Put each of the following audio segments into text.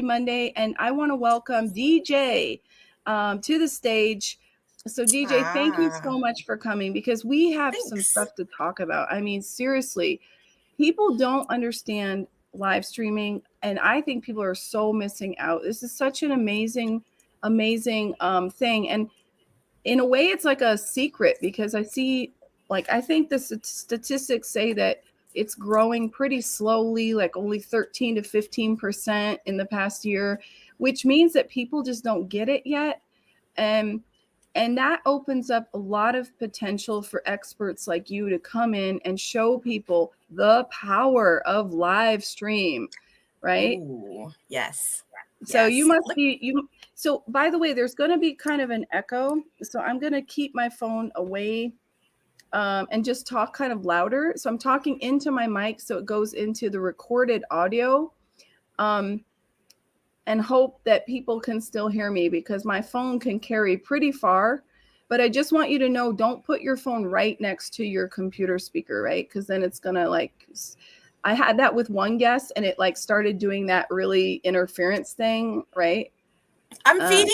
Monday, and I want to welcome DeeJae to the stage. So, DeeJae, thank you so much for coming because we have some stuff to talk about. I mean, seriously, people don't understand live streaming, and I think people are so missing out. This is such an amazing thing, and in a way, it's like a secret because I think the statistics say that it's growing pretty slowly, like only 13 to 15% in the past year, which means that people just don't get it yet. And that opens up a lot of potential for experts like you to come in and show people the power of live stream, right? Ooh, yes. So you must be. So by the way, there's going to be kind of an echo. So I'm going to keep my phone away and just talk kind of louder. So I'm talking into my mic so it goes into the recorded audio, and hope that people can still hear me because my phone can carry pretty far. But I just want you to know, don't put your phone right next to your computer speaker, right? Because then it's going to I had that with one guest and it started doing that really interference thing, right? I'm feeding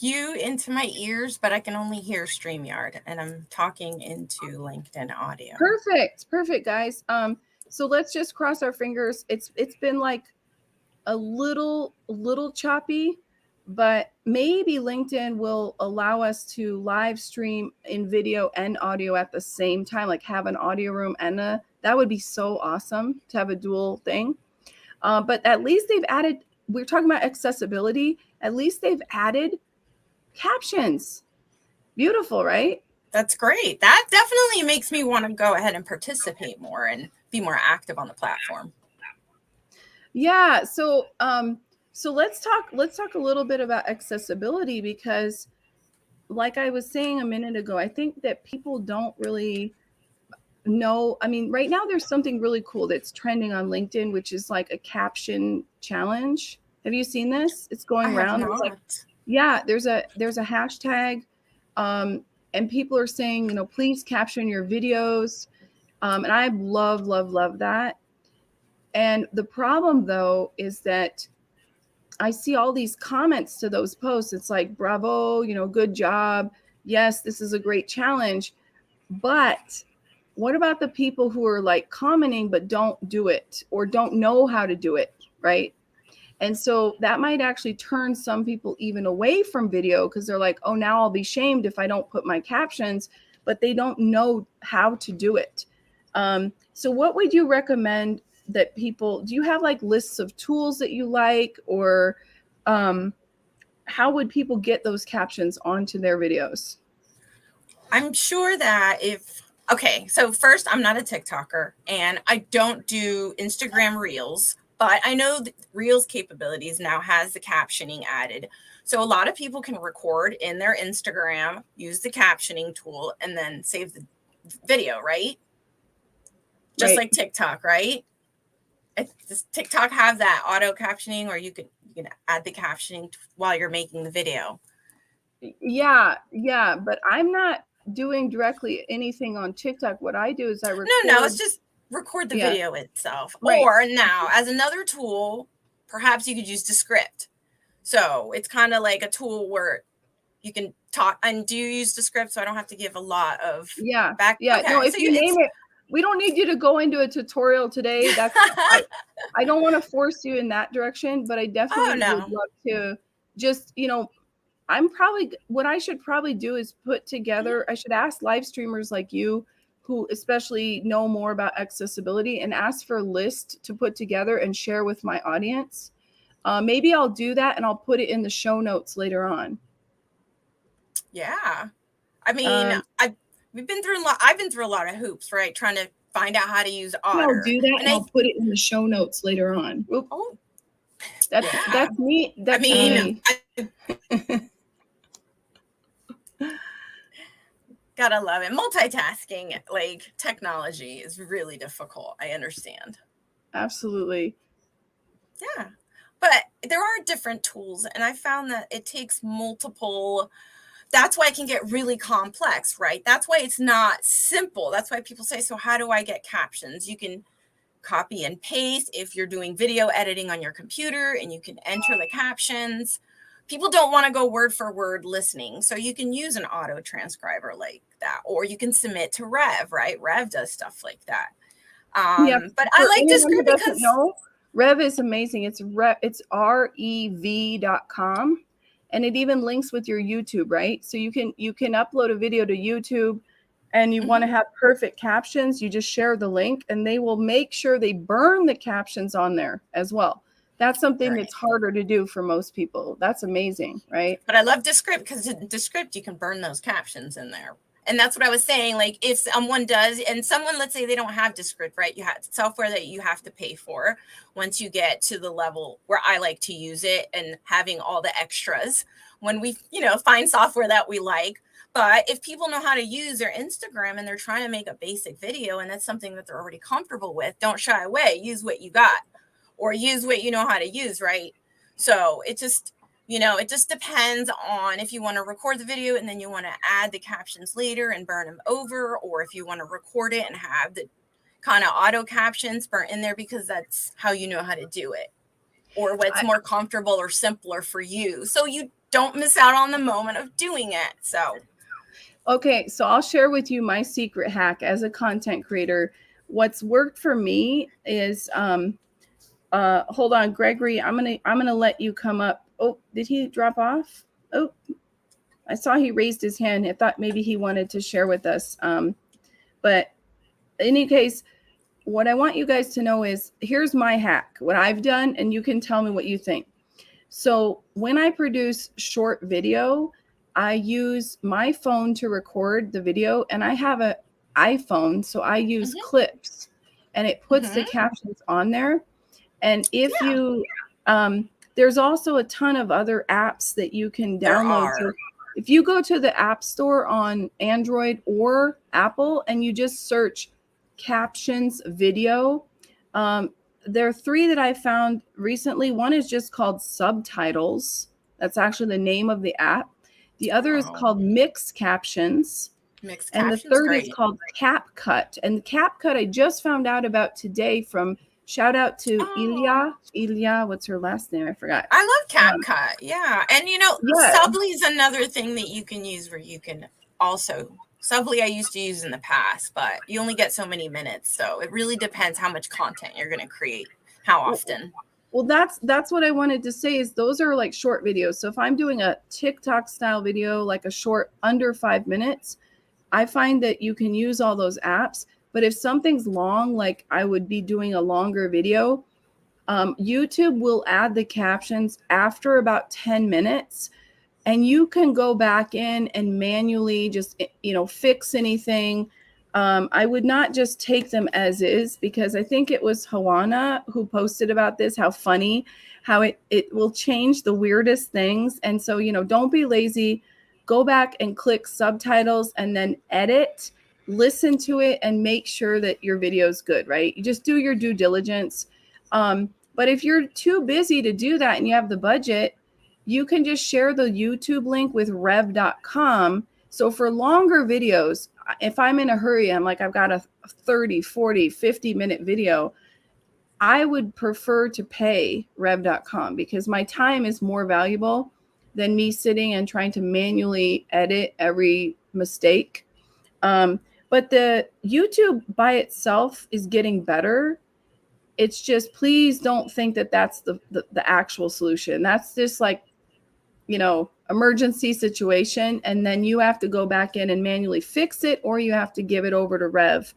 you into my ears, but I can only hear StreamYard, and I'm talking into LinkedIn audio. Perfect, guys. So let's just cross our fingers. It's been a little choppy, but maybe LinkedIn will allow us to live stream in video and audio at the same time, like have an audio room and that would be so awesome to have a dual thing. But at least they've added, we're talking about accessibility, at least they've added captions. Beautiful, right? That's great. That definitely makes me want to go ahead and participate more and be more active on the platform. Yeah. So let's talk a little bit about accessibility because like I was saying a minute ago, I think that people don't really know. I mean, right now there's something really cool that's trending on LinkedIn, which is like a caption challenge. Have you seen this? It's going around. There's a hashtag, and people are saying, please caption your videos. And I love that. And the problem though is that I see all these comments to those posts. It's like, bravo, good job. Yes, this is a great challenge. But what about the people who are commenting but don't do it or don't know how to do it, right? And so that might actually turn some people even away from video because they're like, oh, now I'll be shamed if I don't put my captions, but they don't know how to do it. So what would you recommend that people, do you have lists of tools that you like, or how would people get those captions onto their videos? I'm sure that so first, I'm not a TikToker and I don't do Instagram Reels, but I know that Reels capabilities now has the captioning added. So a lot of people can record in their Instagram, use the captioning tool, and then save the video, right? Just like TikTok, right? Does TikTok have that auto captioning, or you can add the captioning while you're making the video? Yeah, but I'm not doing directly anything on TikTok. What I do is I record. No, it's just record the video itself. Right. Or now, as another tool, perhaps you could use Descript. So it's kind of like a tool where you can talk. And do you use Descript so I don't have to give a lot of back? Yeah. Okay. No, if you name it, we don't need you to go into a tutorial today. That's I don't want to force you in that direction, but I definitely would love to just, what I should probably do is put together, I should ask live streamers like you who especially know more about accessibility and ask for a list to put together and share with my audience. Maybe I'll do that and I'll put it in the show notes later on. Yeah. I mean, I've been through a lot of hoops, right? Trying to find out how to use Otter. I'll do that and I'll put it in the show notes later on. Oh, that's neat. That's me. Gotta love it. Multitasking, technology is really difficult. I understand. Absolutely. Yeah. But there are different tools, and I found that it takes multiple. That's why it can get really complex, right? That's why it's not simple. That's why people say, so how do I get captions? You can copy and paste. If you're doing video editing on your computer and you can enter the captions, people don't want to go word for word listening. So you can use an auto transcriber like that, or you can submit to Rev, right? Rev does stuff like that. But I like Descript because Rev is amazing. It's rev.com, and it even links with your YouTube, right? So you can upload a video to YouTube, and you want to have perfect captions. You just share the link, and they will make sure they burn the captions on there as well. That's something that's harder to do for most people. That's amazing, right? But I love Descript because in Descript you can burn those captions in there. And that's what I was saying. Like if someone does, and someone, let's say they don't have Descript, right? You have software that you have to pay for once you get to the level where I like to use it and having all the extras when we, find software that we like. But if people know how to use their Instagram and they're trying to make a basic video and that's something that they're already comfortable with, don't shy away. Use what you got or use what you know how to use, right? So it just depends on if you want to record the video and then you want to add the captions later and burn them over, or if you want to record it and have the kind of auto captions burnt in there because that's how you know how to do it, or what's more comfortable or simpler for you, so you don't miss out on the moment of doing it. So, okay, so I'll share with you my secret hack as a content creator. What's worked for me is, hold on, Gregory, I'm gonna let you come up. Oh, did he drop off? Oh, I saw he raised his hand. I thought maybe he wanted to share with us. But in any case, what I want you guys to know is here's my hack, what I've done, and you can tell me what you think. So when I produce short video, I use my phone to record the video, and I have an iPhone, so I use clips, and it puts the captions on there. And if you, there's also a ton of other apps that you can download. So if you go to the App Store on Android or Apple and you just search captions video, there are 3 that I found recently. One is just called Subtitles. That's actually the name of the app. The other is called Mixed Captions. And the third is called CapCut. And CapCut I just found out about today from, shout out to Ilya, what's her last name? I forgot. I love CapCut. Yeah. And Subly is another thing that you can use where you can also, Subly I used to use in the past, but you only get so many minutes. So it really depends how much content you're going to create, how often. Well, that's what I wanted to say is those are like short videos. So if I'm doing a TikTok style video, like a short under 5 minutes, I find that you can use all those apps. But if something's long, like I would be doing a longer video, YouTube will add the captions after about 10 minutes. And you can go back in and manually just, fix anything. I would not just take them as is, because I think it was Hawana who posted about this, how funny, how it will change the weirdest things. And so, don't be lazy. Go back and click subtitles and then edit. Listen to it and make sure that your video is good, right? You just do your due diligence. But if you're too busy to do that and you have the budget, you can just share the YouTube link with rev.com. So for longer videos, if I'm in a hurry, I'm like, I've got a 30, 40, 50-minute video, I would prefer to pay rev.com because my time is more valuable than me sitting and trying to manually edit every mistake. But the YouTube by itself is getting better. It's just, please don't think that that's the actual solution. That's just like, emergency situation. And then you have to go back in and manually fix it, or you have to give it over to Rev.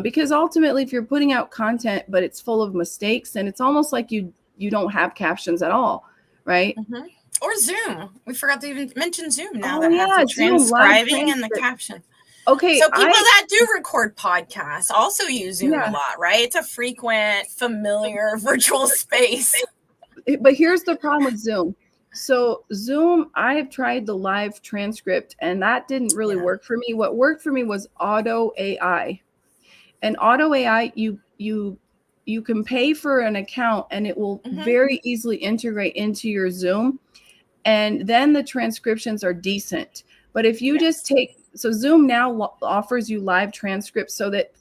Because ultimately, if you're putting out content, but it's full of mistakes, then it's almost like you don't have captions at all, right? Mm-hmm. Or Zoom. We forgot to even mention Zoom now that has the transcribing and the caption. Okay. So people that do record podcasts also use Zoom a lot, right? It's a frequent, familiar virtual space. But here's the problem with Zoom. So Zoom, I have tried the live transcript and that didn't really work for me. What worked for me was Auto AI. And Auto AI, you can pay for an account and it will very easily integrate into your Zoom. And then the transcriptions are decent. But if you just take, so Zoom now offers you live transcripts so that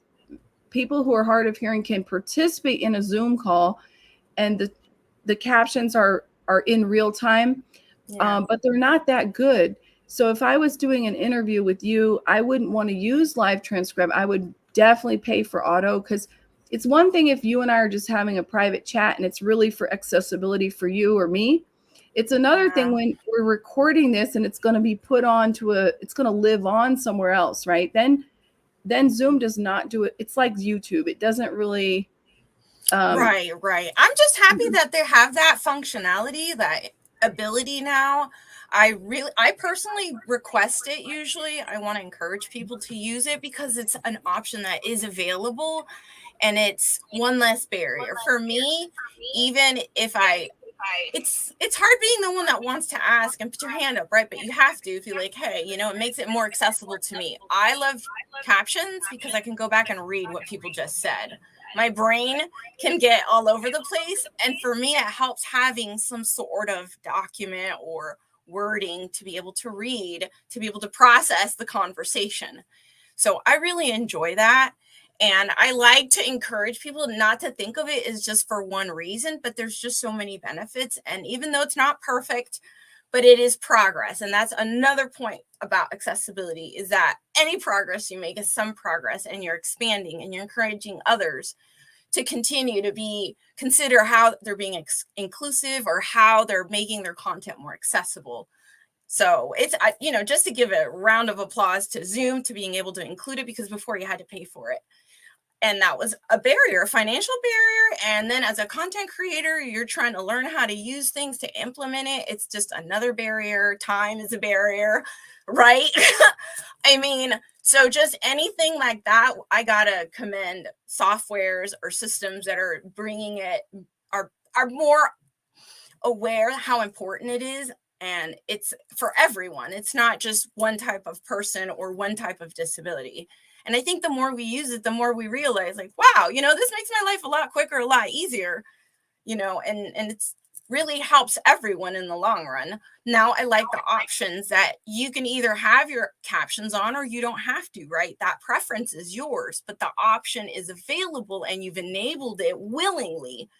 people who are hard of hearing can participate in a Zoom call, and the captions are in real time, but they're not that good. So if I was doing an interview with you, I wouldn't want to use live transcribe. I would definitely pay for auto, because it's one thing if you and I are just having a private chat and it's really for accessibility for you or me. It's another thing when we're recording this and it's going to be put on to it's going to live on somewhere else, right? Then Zoom does not do it. It's like YouTube. It doesn't really. Right. I'm just happy that they have that functionality, that ability now. I personally request it usually. I want to encourage people to use it because it's an option that is available, and it's one less barrier for me. Even if it's hard being the one that wants to ask and put your hand up, right? But you have to, if you're like, hey, it makes it more accessible to me. I love captions because I can go back and read what people just said. My brain can get all over the place, and for me it helps having some sort of document or wording to be able to read, to be able to process the conversation. So I really enjoy that. And I like to encourage people not to think of it as just for one reason, but there's just so many benefits. And even though it's not perfect, but it is progress. And that's another point about accessibility, is that any progress you make is some progress, and you're expanding and you're encouraging others to continue to consider how they're being inclusive, or how they're making their content more accessible. So it's, just to give a round of applause to Zoom to being able to include it, because before you had to pay for it. And that was a barrier, a financial barrier. And then as a content creator, you're trying to learn how to use things to implement it. It's just another barrier. Time is a barrier, right? I mean, so just anything like that, I gotta commend softwares or systems that are bringing it, are more aware how important it is. And it's for everyone. It's not just one type of person or one type of disability. And I think the more we use it, the more we realize, like, wow, this makes my life a lot quicker, a lot easier, and it's really helps everyone in the long run. Now, I like the options that you can either have your captions on or you don't have to, right? That preference is yours, but the option is available and you've enabled it willingly.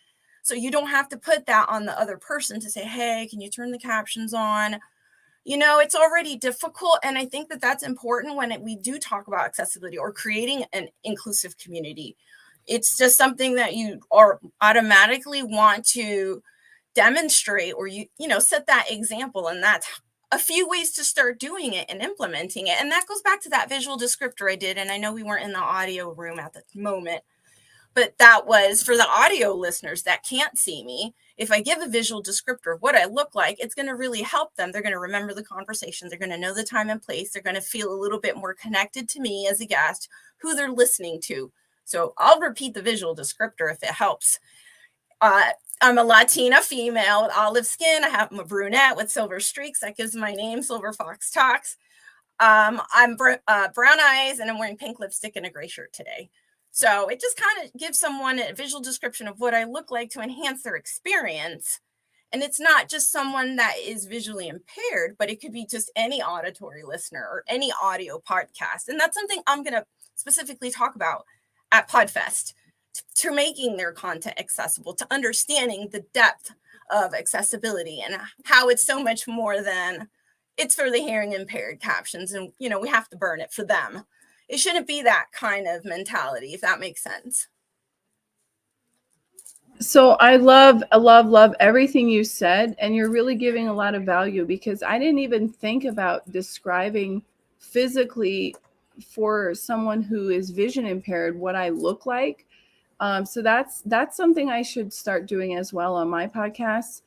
So you don't have to put that on the other person to say, hey, can you turn the captions on? It's already difficult. And I think that that's important when we do talk about accessibility or creating an inclusive community. It's just something that you are automatically want to demonstrate, or set that example. And that's a few ways to start doing it and implementing it. And that goes back to that visual descriptor I did. And I know we weren't in the audio room at the moment, but that was for the audio listeners that can't see me. If I give a visual descriptor of what I look like, it's going to really help them. They're going to remember the conversation. They're going to know the time and place. They're going to feel a little bit more connected to me as a guest, who they're listening to. So I'll repeat the visual descriptor if it helps. I'm a Latina female with olive skin. I'm a brunette with silver streaks. That gives my name, Silver Fox Talks. I'm brown eyes, and I'm wearing pink lipstick and a gray shirt today. So it just kind of gives someone a visual description of what I look like to enhance their experience. And it's not just someone that is visually impaired, but it could be just any auditory listener or any audio podcast. And that's something I'm going to specifically talk about at PodFest, to making their content accessible, to understanding the depth of accessibility and how it's so much more than it's for the hearing impaired captions. And, we have to burn it for them. It shouldn't be that kind of mentality, if that makes sense. So I love everything you said, and you're really giving a lot of value, because I didn't even think about describing physically for someone who is vision impaired what I look like. So that's something I should start doing as well on my podcast.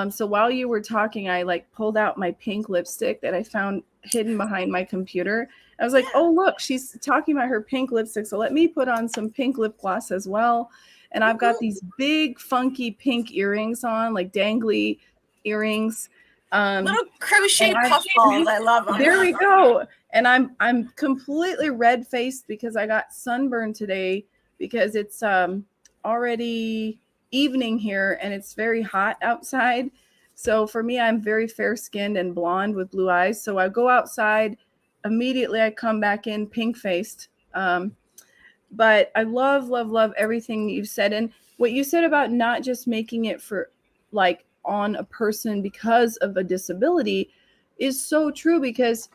So while you were talking, I pulled out my pink lipstick that I found hidden behind my computer. I was like, oh, look, she's talking about her pink lipstick. So let me put on some pink lip gloss as well. And I've got these big, funky pink earrings on, like dangly earrings. Little crochet puffballs. I love them. There we go. And I'm completely red-faced because I got sunburned today, because it's already evening here and it's very hot outside. So for me, I'm very fair-skinned and blonde with blue eyes. So I go outside, immediately I come back in pink-faced. But I love, love, love everything you've said. And what you said about not just making it for like on a person because of a disability is so true, because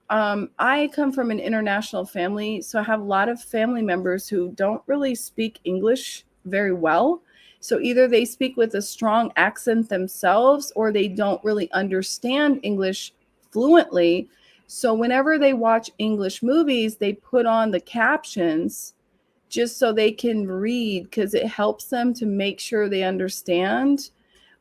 I come from an international family, so I have a lot of family members who don't really speak English very well. So either they speak with a strong accent themselves, or they don't really understand English fluently. So whenever they watch English movies, they put on the captions just so they can read, because it helps them to make sure they understand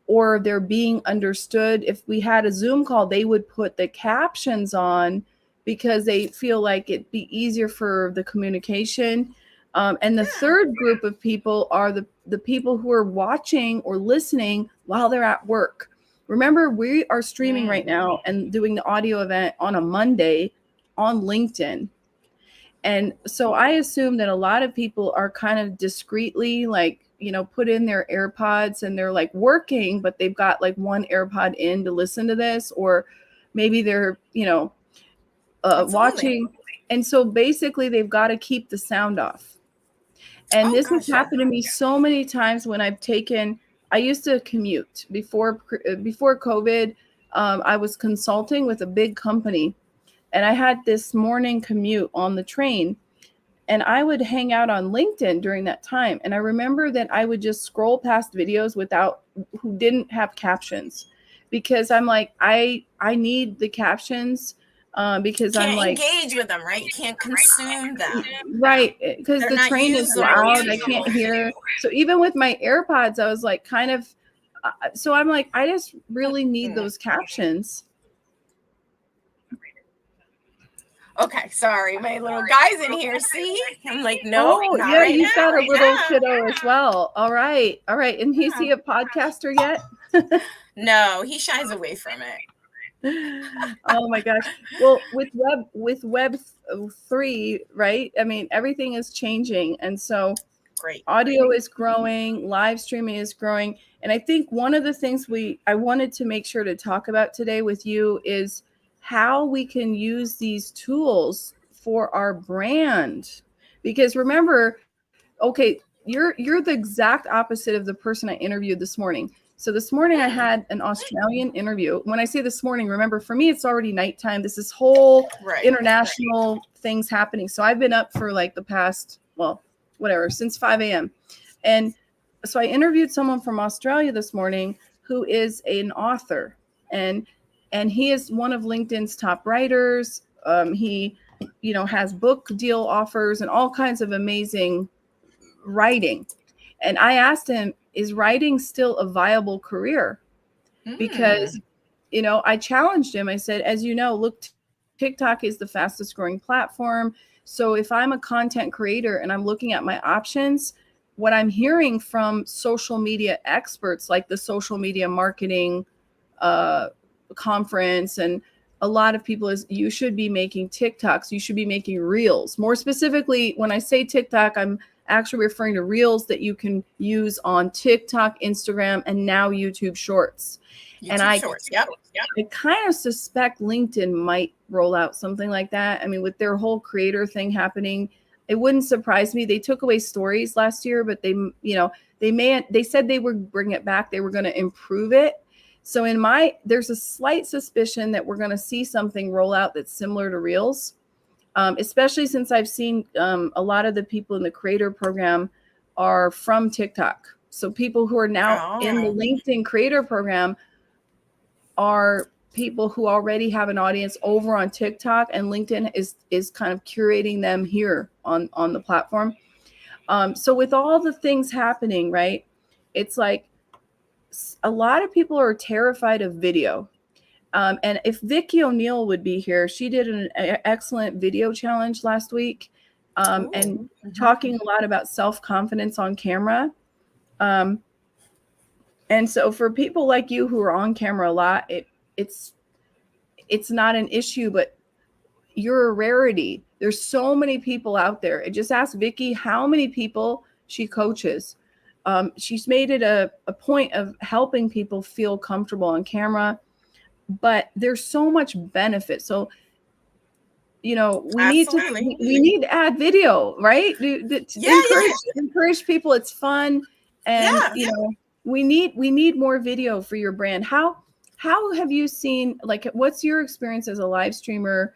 or they're being understood. If we had a Zoom call, they would put the captions on because they feel like it'd be easier for the communication. And the third group of people are the people who are watching or listening while they're at work. Remember, we are streaming right now and doing the audio event on a Monday on LinkedIn. And so I assume that a lot of people are kind of discreetly, like, put in their AirPods and they're like working, but they've got like one AirPod in to listen to this, or maybe they're, watching. And so basically they've got to keep the sound off. And this has happened to me so many times when I used to commute before COVID. I was consulting with a big company, and I had this morning commute on the train, and I would hang out on LinkedIn during that time. And I remember that I would just scroll past videos who didn't have captions, because I'm like, I need the captions, because I'm like, engage with them, right? You can't consume them. Right. Because the train is loud. I can't hear. So even with my AirPods, I was like so I'm like, I just really need those captions. Okay, sorry, my little guy's in here. See, I'm like, no. Oh, yeah, right, you've got a little kiddo as well. All right, and is he a podcaster yet? No, he shies away from it. Oh my gosh. Well, with web 3, right? I mean, everything is changing, and so great. Audio is growing, live streaming is growing, and I think one of the things I wanted to make sure to talk about today with you is how we can use these tools for our brand. Because remember, okay, you're the exact opposite of the person I interviewed this morning. So this morning I had an Australian interview. When I say this morning, remember, for me it's already nighttime. This is whole international things happening. So I've been up for like the past, since 5 a.m. And so I interviewed someone from Australia this morning who is an author, and he is one of LinkedIn's top writers. He, has book deal offers and all kinds of amazing writing. And I asked him, is writing still a viable career? Because, I challenged him. I said, as you know, look, TikTok is the fastest growing platform. So if I'm a content creator and I'm looking at my options, what I'm hearing from social media experts, like the social media marketing conference, and a lot of people, is you should be making TikToks, you should be making reels. More specifically, when I say TikTok, I'm actually referring to reels that you can use on TikTok, Instagram, and now YouTube Shorts. Shorts, yep. I kind of suspect LinkedIn might roll out something like that. I mean, with their whole creator thing happening, it wouldn't surprise me. They took away stories last year, but they said they would bring it back. They were going to improve it. So there's a slight suspicion that we're going to see something roll out that's similar to Reels, especially since I've seen a lot of the people in the creator program are from TikTok. So people who are now in the LinkedIn creator program are people who already have an audience over on TikTok, and LinkedIn is kind of curating them here on the platform. So with all the things happening, right, it's like a lot of people are terrified of video. And if Vicki O'Neill would be here, she did an excellent video challenge last week, and talking a lot about self-confidence on camera. And so for people like you who are on camera a lot, it's not an issue, but you're a rarity. There's so many people out there. I just asked Vicki how many people she coaches. She's made it a point of helping people feel comfortable on camera, but there's so much benefit. So you know, Absolutely. we need to add video, right? To Yeah, encourage people. It's fun. And, yeah. you know, we need more video for your brand. How have you seen, like, what's your experience as a live streamer,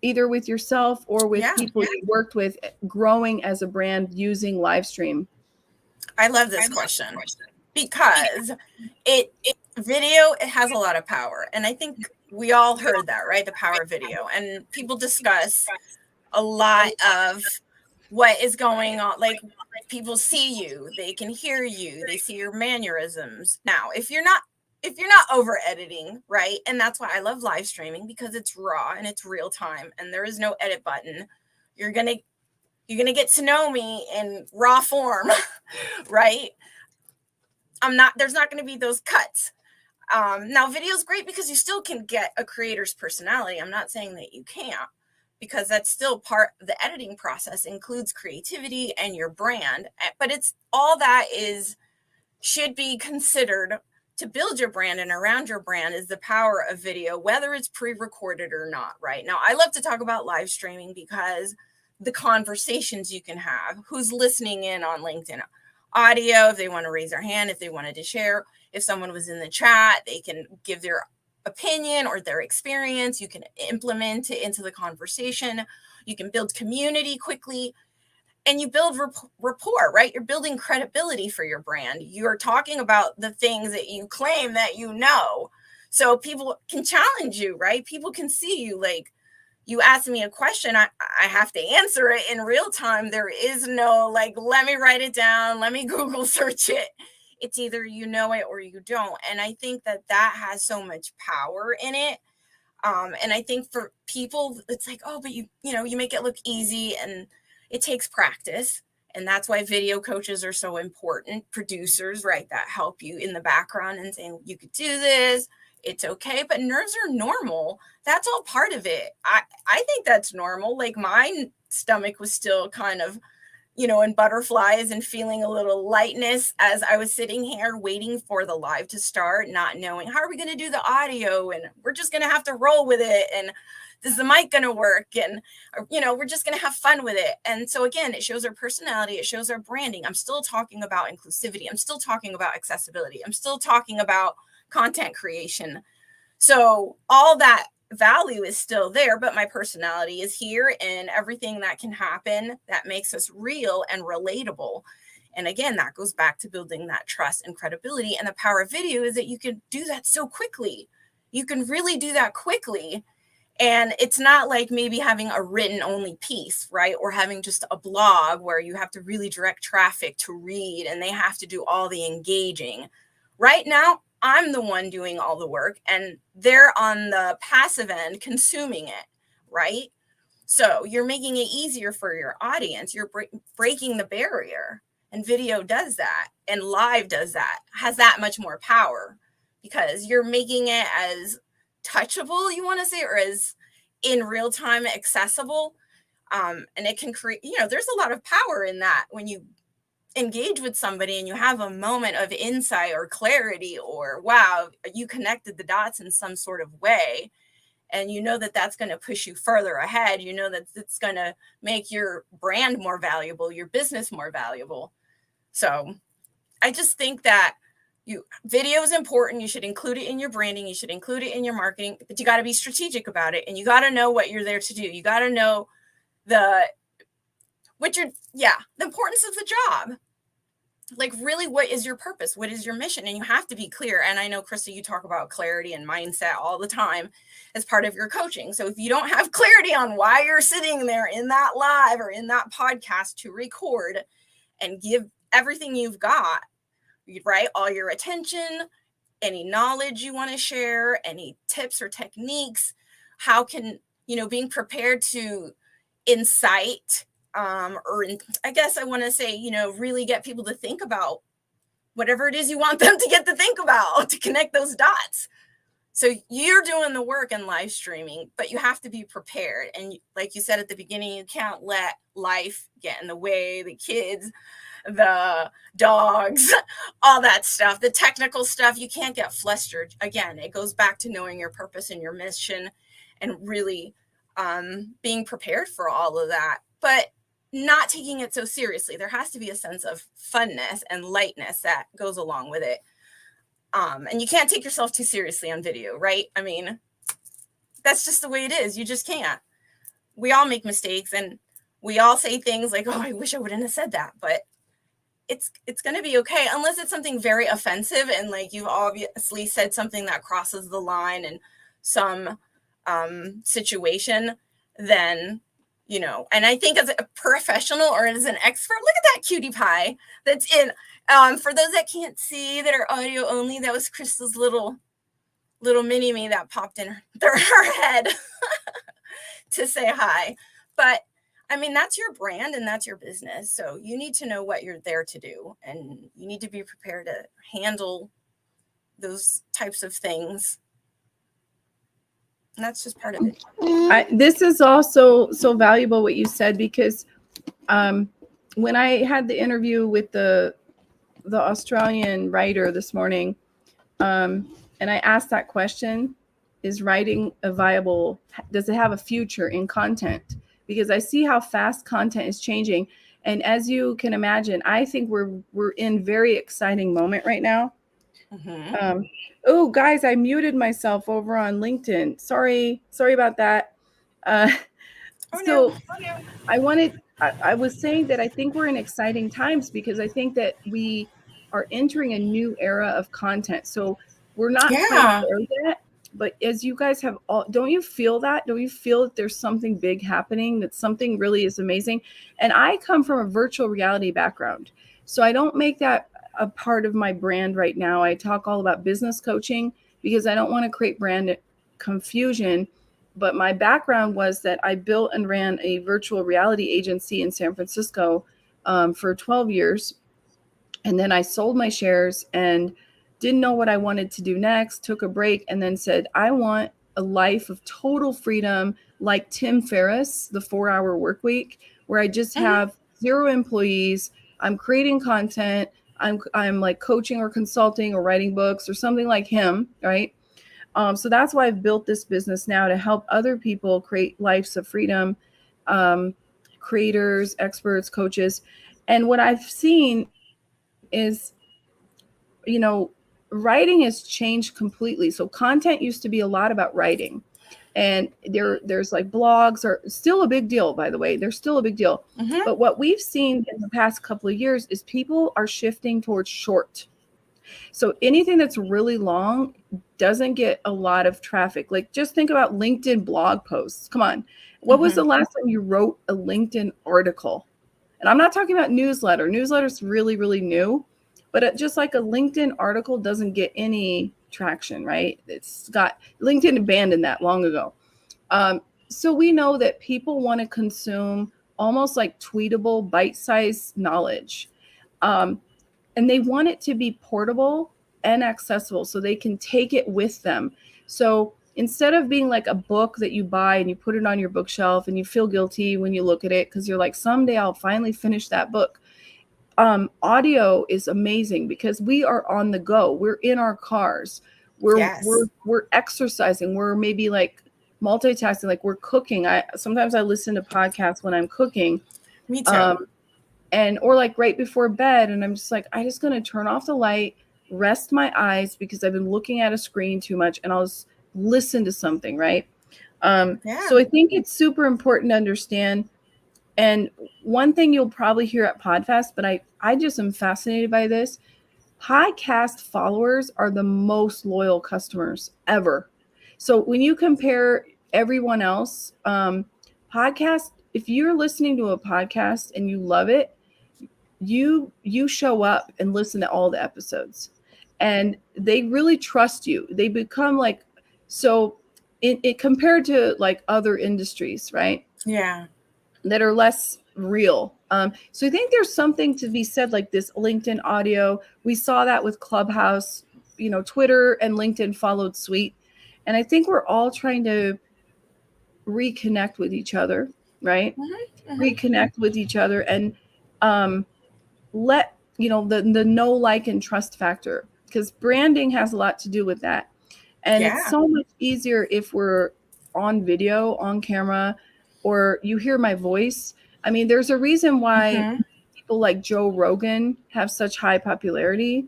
either with yourself or with Yeah. people you worked with, growing as a brand using live stream? I love this question because it video, it has a lot of power. And I think we all heard that, right? The power of video. And people discuss a lot of what is going on. Like, people see you, they can hear you, they see your mannerisms. Now, if you're not over editing, right? And that's why I love live streaming, because it's raw and it's real time and there is no edit button. You're going to get to know me in raw form, right? There's not going to be those cuts. Now, video is great because you still can get a creator's personality. I'm not saying that you can't, because that's still part of the editing process, includes creativity and your brand. But it's all that should be considered to build your brand and around your brand is the power of video, whether it's pre-recorded or not, right? Now, I love to talk about live streaming because the conversations you can have, who's listening in on LinkedIn audio, if they want to raise their hand, if they wanted to share, if someone was in the chat, they can give their opinion or their experience. You can implement it into the conversation. You can build community quickly, and you build rapport, right? You're building credibility for your brand. You're talking about the things that you claim that you know. So people can challenge you, right? People can see you. Like, you ask me a question, I have to answer it in real time. There is no, like, let me write it down, let me Google search it. It's either you know it or you don't. And I think that has so much power in it. And I think for people, it's like, oh, but you make it look easy, and it takes practice. And that's why video coaches are so important, producers, right, that help you in the background and saying, you could do this, it's okay. But nerves are normal. That's all part of it. I think that's normal. Like, my stomach was still kind of, in butterflies and feeling a little lightness as I was sitting here waiting for the live to start, not knowing how are we going to do the audio, and we're just going to have to roll with it. And is the mic going to work? And, we're just going to have fun with it. And so again, it shows our personality. It shows our branding. I'm still talking about inclusivity. I'm still talking about accessibility. I'm still talking about content creation. So all that value is still there, but my personality is here, and everything that can happen that makes us real and relatable. And again, that goes back to building that trust and credibility. And the power of video is that you can do that so quickly. You can really do that quickly. And it's not like maybe having a written only piece, right? Or having just a blog where you have to really direct traffic to read and they have to do all the engaging. Right now, I'm the one doing all the work and they're on the passive end consuming it, right? So you're making it easier for your audience. You're breaking the barrier, and video does that, and live does that, has that much more power, because you're making it as touchable, you want to say, or as in real time accessible. And it can create, there's a lot of power in that when you engage with somebody and you have a moment of insight or clarity, or wow, you connected the dots in some sort of way, and that that's going to push you further ahead. That it's going to make your brand more valuable, your business more valuable. So I just think that video is important. You should include it in your branding. You should include it in your marketing, but you got to be strategic about it, and you got to know what you're there to do. You got to know the importance of the job. Like, really, what is your purpose? What is your mission? And you have to be clear. And I know, Krista, you talk about clarity and mindset all the time as part of your coaching. So if you don't have clarity on why you're sitting there in that live or in that podcast to record and give everything you've got, right? All your attention, any knowledge you want to share, any tips or techniques, how can, being prepared to incite, I guess I want to say, really get people to think about whatever it is you want them to get to think about, to connect those dots. So you're doing the work in live streaming, but you have to be prepared. And like you said at the beginning, you can't let life get in the way, the kids, the dogs, all that stuff, the technical stuff. You can't get flustered. Again, it goes back to knowing your purpose and your mission, and really being prepared for all of that, but not taking it so seriously. There has to be a sense of funness and lightness that goes along with it. And you can't take yourself too seriously on video, right? I mean, that's just the way it is. You just can't. We all make mistakes, and we all say things like, oh, I wish I wouldn't have said that, but it's going to be okay, unless it's something very offensive and like you've obviously said something that crosses the line in some situation, then, you know. And I think as a professional or as an expert, look at that cutie pie that's in. For those that can't see, that are audio only, that was Crystal's little mini me that popped in her head to say hi. But I mean, that's your brand and that's your business. So you need to know what you're there to do, and you need to be prepared to handle those types of things. And that's just part of it. This is also so valuable what you said, because when I had the interview with the Australian writer this morning, and I asked that question, is writing a viable, does it have a future in content? Because I see how fast content is changing. And as you can imagine, I think we're in very exciting moment right now. Mm-hmm. Oh, guys, I muted myself over on LinkedIn. Sorry about that. I was saying that I think we're in exciting times, because I think that we are entering a new era of content. So we're not quite there yet. But as you guys have all, don't you feel that? Don't you feel that there's something big happening, that something really is amazing? And I come from a virtual reality background, so I don't make that a part of my brand right now. I talk all about business coaching because I don't want to create brand confusion. But my background was that I built and ran a virtual reality agency in San Francisco for 12 years. And then I sold my shares and didn't know what I wanted to do next, took a break, and then said, I want a life of total freedom, like Tim Ferriss, the 4-Hour Workweek, where I just have 0 employees. I'm creating content. I'm like coaching or consulting or writing books or something like him, right? So that's why I've built this business now, to help other people create lives of freedom, creators, experts, coaches. And what I've seen is, you know, writing has changed completely. So content used to be a lot about writing, and there's like blogs are still a big deal, by the way. They're still a big deal. Mm-hmm. But what we've seen in the past couple of years is people are shifting towards short. So anything that's really long doesn't get a lot of traffic. Like, just think about LinkedIn blog posts. Come on. What was the last time you wrote a LinkedIn article? And I'm not talking about newsletter. Newsletter's really, really new. But just like a LinkedIn article doesn't get any traction, right? It's got, LinkedIn abandoned that long ago. So we know that people want to consume almost like tweetable, bite-sized knowledge. And they want it to be portable and accessible so they can take it with them. So instead of being like a book that you buy and you put it on your bookshelf and you feel guilty when you look at it because you're like, someday I'll finally finish that book. Audio is amazing because we are on the go. We're in our cars. We're exercising. We're maybe like multitasking, like we're cooking. Sometimes I listen to podcasts when I'm cooking. Me too. Or like right before bed, and I'm just like, I'm just gonna turn off the light, rest my eyes because I've been looking at a screen too much, and I'll just listen to something, right? So I think it's super important to understand. And one thing you'll probably hear at Podfest, but I just am fascinated by this. Podcast followers are the most loyal customers ever. So when you compare everyone else, podcast, if you're listening to a podcast and you love it, you show up and listen to all the episodes, and they really trust you. They become like, so it compared to like other industries, right? Yeah. That are less real. So I think there's something to be said like this LinkedIn audio. We saw that with Clubhouse, Twitter and LinkedIn followed suit. And I think we're all trying to reconnect with each other, right? Mm-hmm. Reconnect with each other and let, the know, like, and trust factor, because branding has a lot to do with that. And it's so much easier if we're on video, on camera, or you hear my voice. I mean, there's a reason why people like Joe Rogan have such high popularity,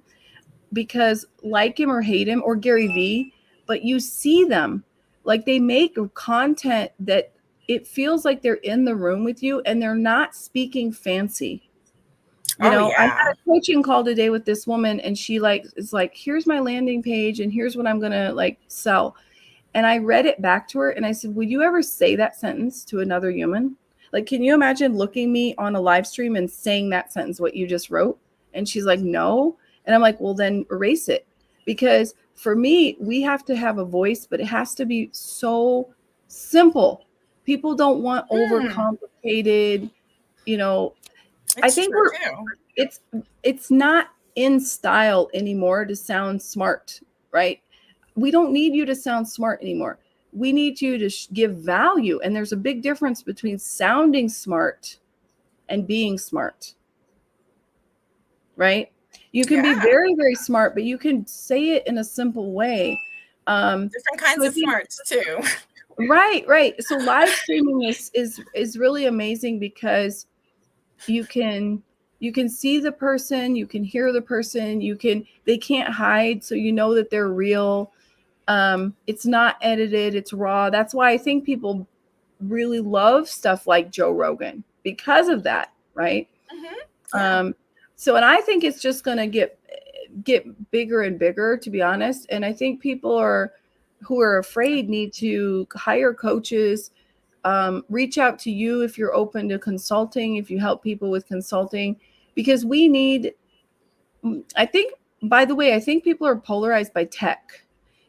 because like him or hate him, or Gary Vee, but you see them, like they make content that it feels like they're in the room with you and they're not speaking fancy. You know, I had a coaching call today with this woman, and she like is like, here's my landing page and here's what I'm gonna like sell. And I read it back to her and I said, would you ever say that sentence to another human? Like, can you imagine looking me on a live stream and saying that sentence, what you just wrote? And she's like, no. And I'm like, well, then erase it. Because for me, we have to have a voice, but it has to be so simple. People don't want overcomplicated, you know. I think it's not in style anymore to sound smart, right? We don't need you to sound smart anymore. We need you to give value. And there's a big difference between sounding smart and being smart, right? You can be very, very smart, but you can say it in a simple way. Different kinds of smarts too. Right. So live streaming is really amazing because you can see the person, you can hear the person, they can't hide, so you know that they're real. It's not edited, it's raw. That's why I think people really love stuff like Joe Rogan, because of that, right? So, and I think it's just going to get bigger and bigger, to be honest. And I think people who are afraid need to hire coaches, reach out to you if you're open to consulting, if you help people with consulting, because I think, by the way, I think people are polarized by tech.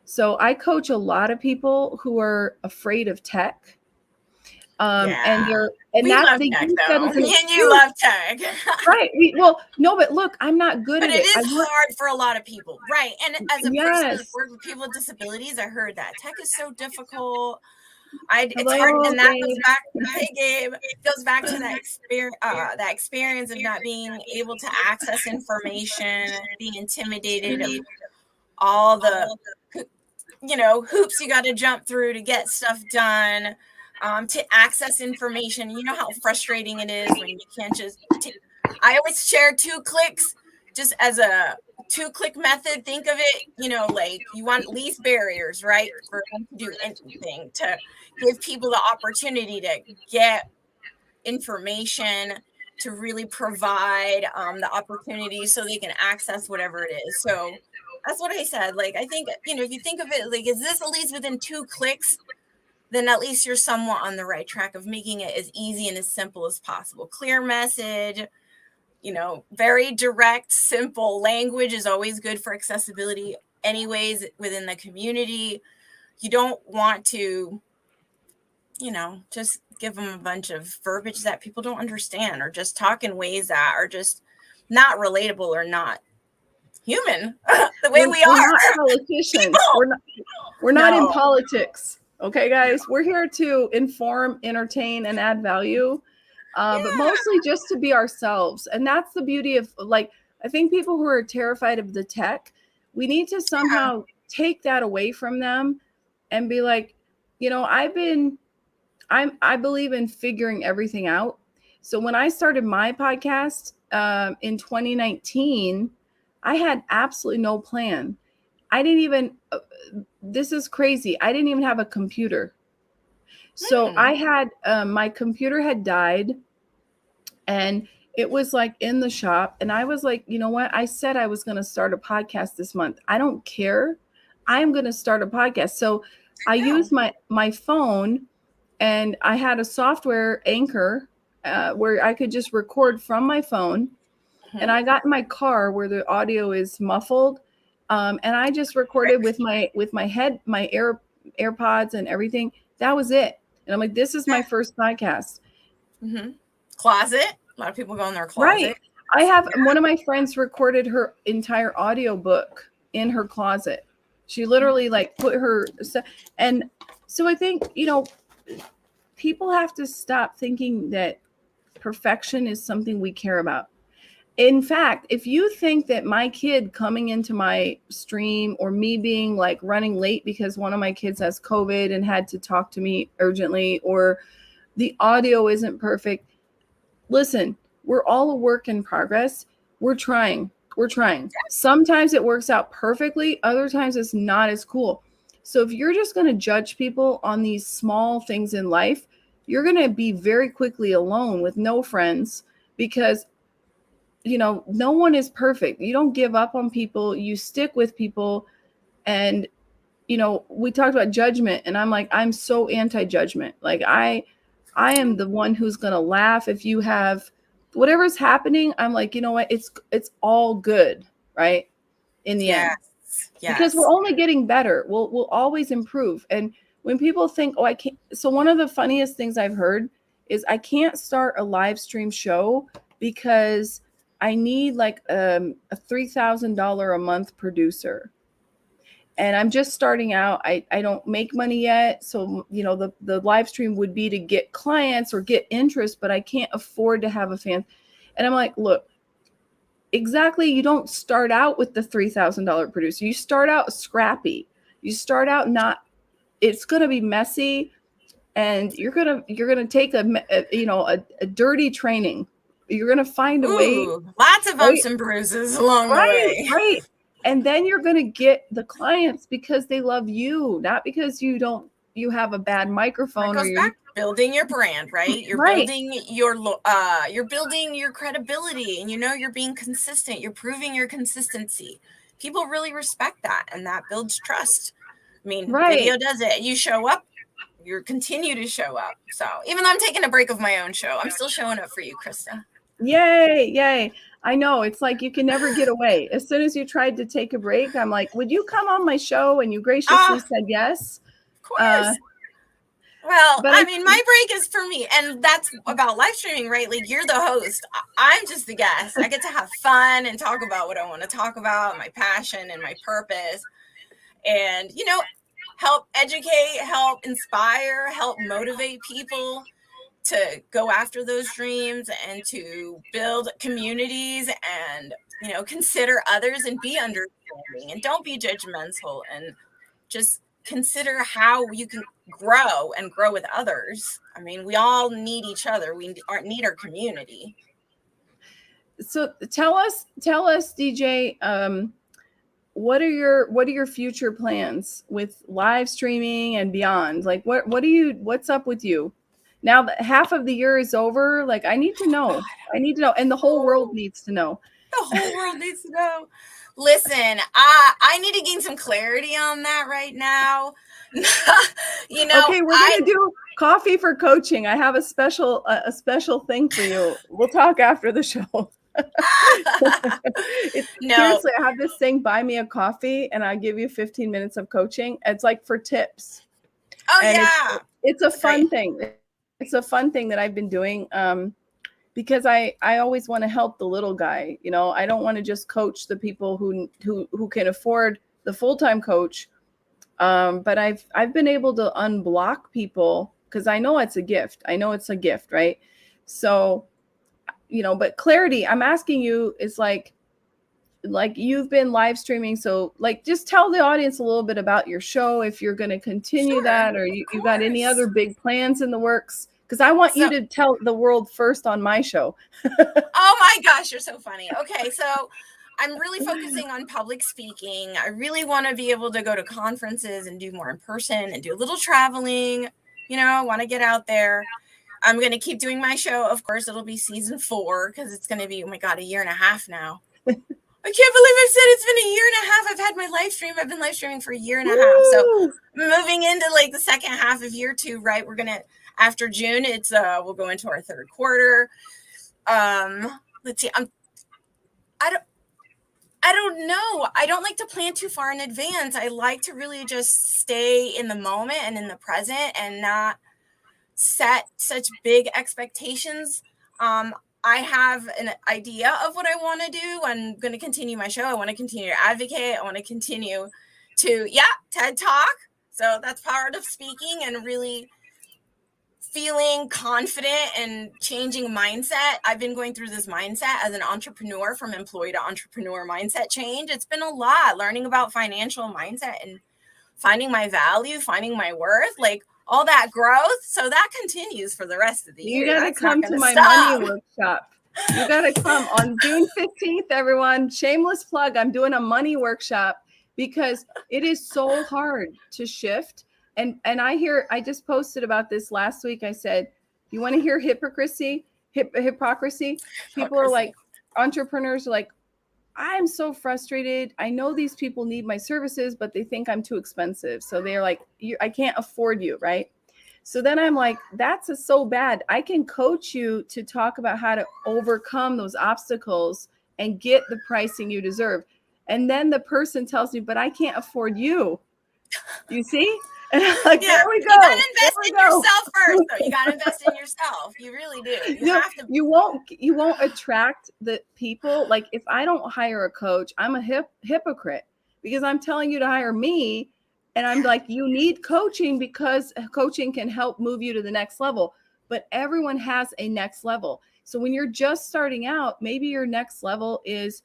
So I coach a lot of people who are afraid of tech. And we love tech, though. Me and you love tech. Right. No, but look, I'm not good at it. But it is hard for a lot of people. Right. And as a person that works with people with disabilities, I heard that tech is so difficult. It's hard, and that goes back. Hey, Gabe, it goes back to that experience of not being able to access information, being intimidated of all the hoops you got to jump through to get stuff done, to access information. You know how frustrating it is when you can't just. I always share 2 clicks, just as a 2-click method. Think of it, like you want least barriers, right? For them to do anything, to give people the opportunity to get information, to really provide the opportunity so they can access whatever it is. So that's what I said. Like, I think, if you think of it, like, is this at least within 2 clicks? Then at least you're somewhat on the right track of making it as easy and as simple as possible. Clear message, very direct, simple language is always good for accessibility anyways within the community. You don't want to, just give them a bunch of verbiage that people don't understand, or just talk in ways that are just not relatable or not human the way we are. We're not politicians. We're not in politics. Okay, guys, we're here to inform, entertain, and add value. But mostly just to be ourselves. And that's the beauty of, like, I think people who are terrified of the tech, we need to somehow take that away from them and be like, I believe in figuring everything out. So when I started my podcast in 2019, I had absolutely no plan. I didn't even, this is crazy, I didn't even have a computer. So I had, my computer had died, and it was like in the shop. And I was like, you know what? I said I was going to start a podcast this month. I don't care. I'm going to start a podcast. So I used my phone, and I had a software, Anchor, where I could just record from my phone. And I got in my car where the audio is muffled. And I just recorded with my AirPods and everything. That was it. And I'm like, this is my first podcast. Closet. A lot of people go in their closet. Right. I have one of my friends recorded her entire audio book in her closet. She literally put her, and so I think, people have to stop thinking that perfection is something we care about. In fact, if you think that my kid coming into my stream, or me being like running late because one of my kids has COVID and had to talk to me urgently, or the audio isn't perfect, listen, we're all a work in progress. We're trying. Sometimes it works out perfectly. Other times it's not as cool. So if you're just going to judge people on these small things in life, you're going to be very quickly alone with no friends, because no one is perfect. You don't give up on people. You stick with people. And, we talked about judgment, and I'm like, I'm so anti-judgment. Like I am the one who's going to laugh if you have whatever's happening. I'm like, you know what? It's all good, right? In the end. Because we're only getting better. We'll always improve. And when people think, oh, I can't. So one of the funniest things I've heard is, I can't start a live stream show because I need like a $3,000 a month producer. And I'm just starting out. I don't make money yet. So, the live stream would be to get clients or get interest, but I can't afford to have a fan. And I'm like, look, exactly. You don't start out with the $3,000 producer. You start out scrappy. You start out it's going to be messy, and you're going to take a dirty training. You're going to find a way. Lots of bumps and bruises along the way. Right. And then you're going to get the clients because they love you, not because you have a bad microphone. That goes back to building your brand, right? You're building you're building your credibility, and you're being consistent. You're proving your consistency. People really respect that, and that builds trust. I mean, video does it. You show up, you continue to show up. So even though I'm taking a break of my own show, I'm still showing up for you, Krista. Yay. I know. It's like you can never get away. As soon as you tried to take a break, I'm like, would you come on my show? And you graciously said yes. Of course. Well, I mean, my break is for me. And that's about live streaming, right? Like, you're the host. I'm just the guest. I get to have fun and talk about what I want to talk about, my passion and my purpose. And, help educate, help inspire, help motivate people to go after those dreams and to build communities and, consider others and be understanding, and don't be judgmental, and just consider how you can grow with others. I mean, we all need each other. We need our community. So tell us, DeeJae, what are your future plans with live streaming and beyond? Like, what's up with you? Now that half of the year is over, like, I need to know. And the whole world needs to know. The whole world needs to know. Listen, I need to gain some clarity on that right now. Okay, we're gonna do coffee for coaching. I have a special thing for you. We'll talk after the show. Seriously, I have this thing, buy me a coffee, and I give you 15 minutes of coaching. It's like for tips. Oh, and yeah. It's a fun thing. It's a fun thing that I've been doing because I always want to help the little guy. I don't want to just coach the people who can afford the full-time coach. But I've been able to unblock people because I know it's a gift. Right? So, but clarity, I'm asking you, is like you've been live streaming. So like, just tell the audience a little bit about your show, if you're going to continue that, or you got any other big plans in the works. Because I want you to tell the world first on my show. Oh my gosh, you're so funny. Okay, so I'm really focusing on public speaking. I really want to be able to go to conferences and do more in person and do a little traveling. I want to get out there. I'm going to keep doing my show. Of course, it'll be season 4 because it's going to be, oh my God, a year and a half now. I can't believe I said it's been a year and a half. I've had my live stream. I've been live streaming for a year and a half. So moving into like the second half of year 2, right? We're going to, after June, it's we'll go into our third quarter. Let's see. I don't know. I don't like to plan too far in advance. I like to really just stay in the moment and in the present and not set such big expectations. I have an idea of what I want to do. I'm going to continue my show. I want to continue to advocate. I want to continue to, TED Talk. So that's part of speaking and really feeling confident and changing mindset. I've been going through this mindset as an entrepreneur, from employee to entrepreneur mindset change. It's been a lot, learning about financial mindset and finding my value, finding my worth, like all that growth. So that continues for the rest of the year. You got to That's not come to gonna my stop. money workshop. You got to come on June 15th, everyone. Shameless plug. I'm doing a money workshop because it is so hard to shift. And I just posted about this last week. I said, you want to hear hypocrisy? People are like, entrepreneurs are like, I'm so frustrated. I know these people need my services, but they think I'm too expensive. So they're like, I can't afford you, right? So then I'm like, that's so bad. I can coach you to talk about how to overcome those obstacles and get the pricing you deserve. And then the person tells me, but I can't afford you. You see? And I'm like, Yeah, there we go. You got to invest in yourself first, though. You got to invest in yourself. You really do. You have to. You won't attract the people. Like if I don't hire a coach, I'm a hypocrite because I'm telling you to hire me. And I'm like, you need coaching because coaching can help move you to the next level. But everyone has a next level. So when you're just starting out, maybe your next level is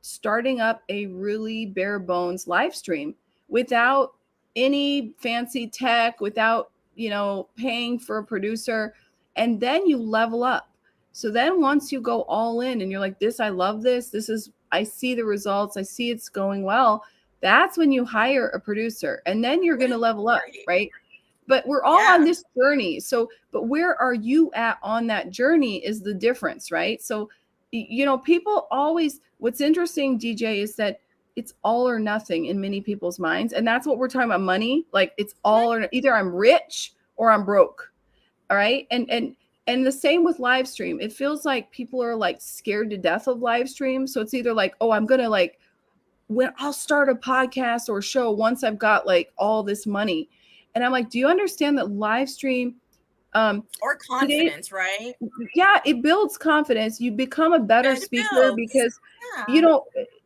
starting up a really bare bones live stream without any fancy tech, without, paying for a producer. And then you level up. So then once you go all in and you're like, I love this. I see the results. I see it's going well. That's when you hire a producer and then you're going to level up, right? But we're all on this journey. So, but where are you at on that journey is the difference, right? So, people always, what's interesting, DeeJae, is that it's all or nothing in many people's minds. And that's what we're talking about, money. Like it's all or either I'm rich or I'm broke. All right. And the same with live stream. It feels like people are like scared to death of live stream. So it's either like, oh, I'm going to when I'll start a podcast or show once I've got like all this money. And I'm like, do you understand that live stream or confidence, right? Yeah, it builds confidence. You become a better speaker because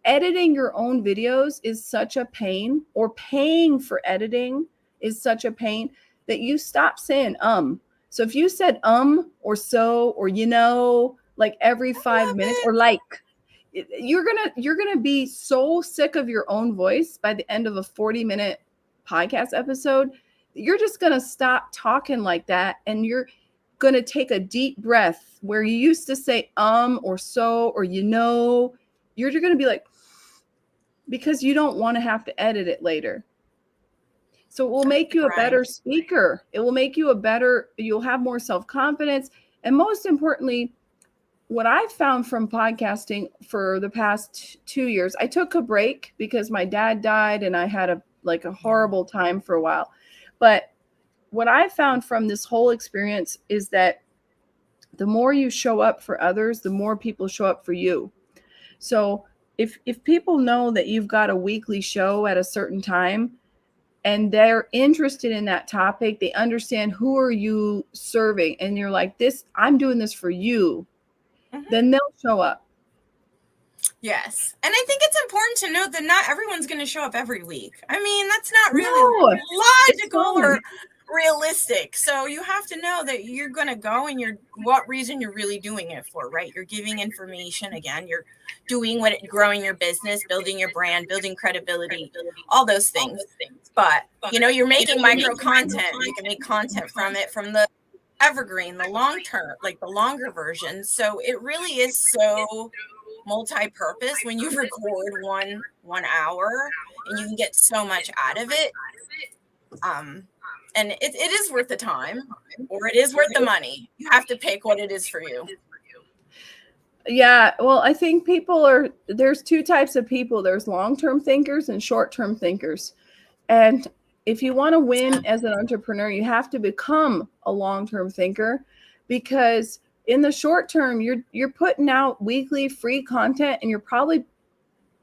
editing your own videos is such a pain, or paying for editing is such a pain that you stop saying So if you said or so or like every 5 minutes or like, you're gonna be so sick of your own voice by the end of a 40-minute podcast episode. You're just gonna stop talking like that, and you're gonna take a deep breath where you used to say or so or you're gonna be like, because you don't want to have to edit it later. So it will make you a better speaker. It will make you you'll have more self-confidence. And most importantly, what I've found from podcasting for the past 2 years, I took a break because my dad died and I had a horrible time for a while. But what I found from this whole experience is that the more you show up for others, the more people show up for you. So if people know that you've got a weekly show at a certain time and they're interested in that topic, they understand who are you serving, and you're like, I'm doing this for you, then they'll show up. Yes. And I think it's important to note that not everyone's going to show up every week. I mean, that's not really logical or realistic. So you have to know that you're going to go and what reason you're really doing it for, right? You're giving information. Again, you're doing growing your business, building your brand, building credibility, all those things. But, you're making micro content. You can make content from it, from the evergreen, the long term, like the longer version. So it really is so multi-purpose when you record one hour, and you can get so much out of it. And it is worth the time, or it is worth the money. You have to pick what it is for you. Yeah, well, I think there's two types of people. There's long-term thinkers and short-term thinkers. And if you want to win as an entrepreneur, you have to become a long-term thinker, because in the short term, you're putting out weekly free content, and you're probably,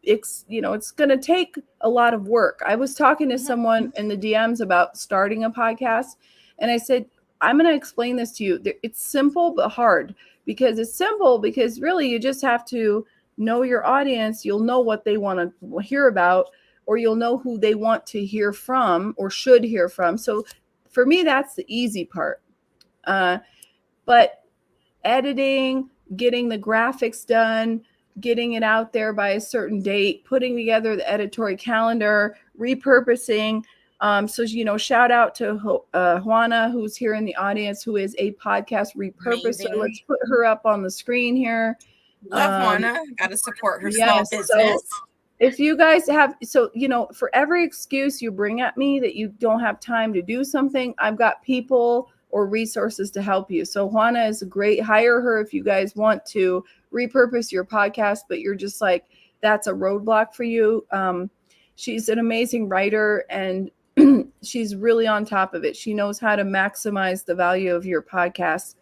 it's going to take a lot of work. I was talking to someone in the DMs about starting a podcast, and I said, I'm going to explain this to you. It's simple but hard. Because it's simple because really you just have to know your audience. You'll know what they want to hear about, or you'll know who they want to hear from or should hear from. So for me, that's the easy part. But editing, getting the graphics done, getting it out there by a certain date, putting together the editorial calendar, repurposing. So, shout out to Juana, who's here in the audience, who is a podcast repurposer. Amazing. Let's put her up on the screen here. Love Juana. Got to support her yes, small business. So if you guys have, for every excuse you bring at me that you don't have time to do something, I've got people or resources to help you. So Juana is a great, hire her if you guys want to repurpose your podcast, but you're just like, that's a roadblock for you. She's an amazing writer and she's really on top of it. She knows how to maximize the value of your podcast.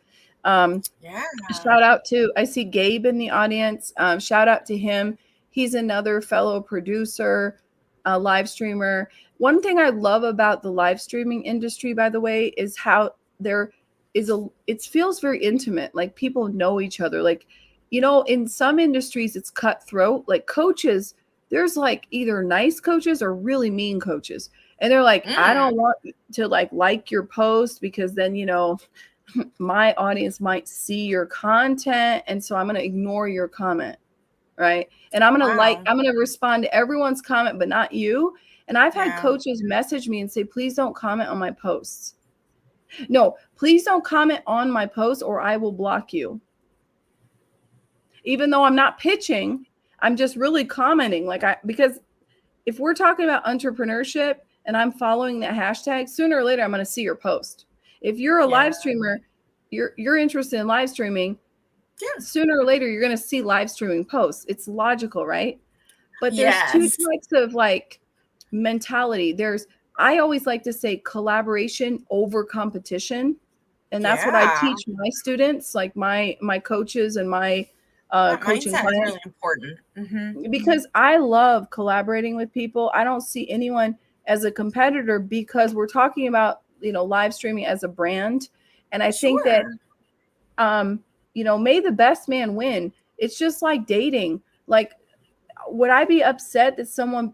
Shout out to, I see Gabe in the audience. Shout out to him. He's another fellow producer, live streamer. One thing I love about the live streaming industry, by the way, is how it feels very intimate. Like people know each other. Like, in some industries it's cutthroat. Like coaches, there's like either nice coaches or really mean coaches. And they're like, I don't want to like your post because then, my audience might see your content. And so I'm going to ignore your comment. Right. And I'm going to respond to everyone's comment, but not you. And I've had coaches message me and say, please don't comment on my posts. No, please don't comment on my post or I will block you. Even though I'm not pitching, I'm just really commenting because if we're talking about entrepreneurship and I'm following that hashtag, sooner or later, I'm going to see your post. If you're a live streamer, you're interested in live streaming. Yeah. Sooner or later, you're going to see live streaming posts. It's logical, right? But there's two types of mentality. I always like to say collaboration over competition. And that's what I teach my students, like my coaches and my coaching clients. Is really important. Mm-hmm. Because I love collaborating with people. I don't see anyone as a competitor because we're talking about, live streaming as a brand. And I think that, may the best man win. It's just like dating. Like, would I be upset that someone,